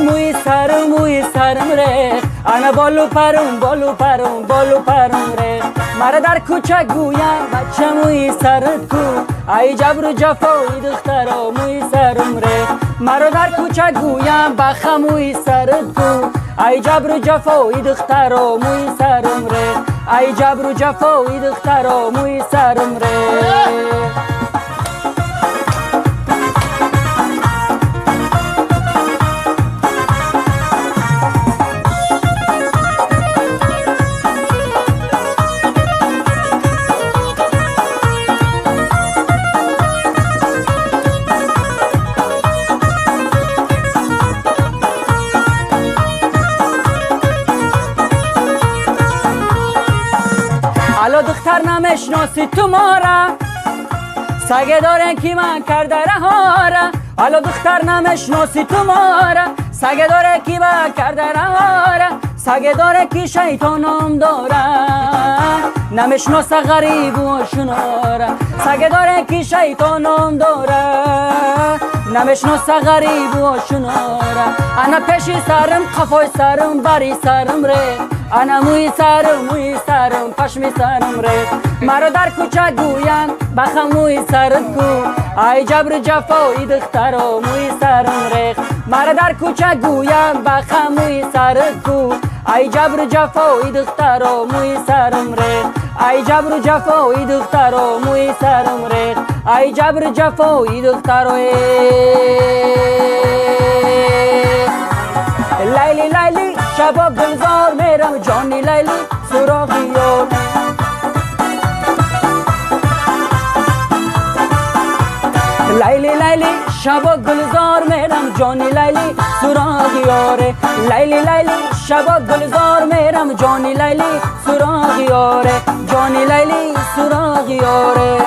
موی سرم ره انا بالو پرم ره مرا در کوچه گویم بچه موی سرت کو ای جبر و جفای دخترا موی سرم ره مرا در کوچه گویم بخه موی سرت کو ای جبر و جفای دخترا موی سرم ره ای جبر و جفای دخترا موی سرم ره حالا دختر نمیشناسی تو مارا سگه داره کی من کرده رهاره حالا دختر نمیشناسی تو مارا سگه داره کی من کرده رهاره سگه داره کی شیطانم داره نمیشناسه غریب و آشناره سگه داره کی شیطانم داره نمیشناسه غریب و آشناره انا پیشی سرم قفای سرم بری سرم ره انا موی سرم پشمی سرم ره مرا در کوچه گویم بخم موی سرت کو ای جبر جفای دخترا موی سرم ره مرا در کوچه گویم بخم موی سرت کو ای جبر جفای دخترا موی سرم ره ای جبر جفای دخترا موی سرم ره ای جبر جفای دخترا لیلی لیلی شباب گلزار میرم جانی لیلی سراغی یار لیلی لیلی شباب گلزار میرم جانی لیلی سراغی یاره لیلی لیلی شباب گلزار میرم جانی لیلی سراغی یاره جانی لیلی سراغی یاره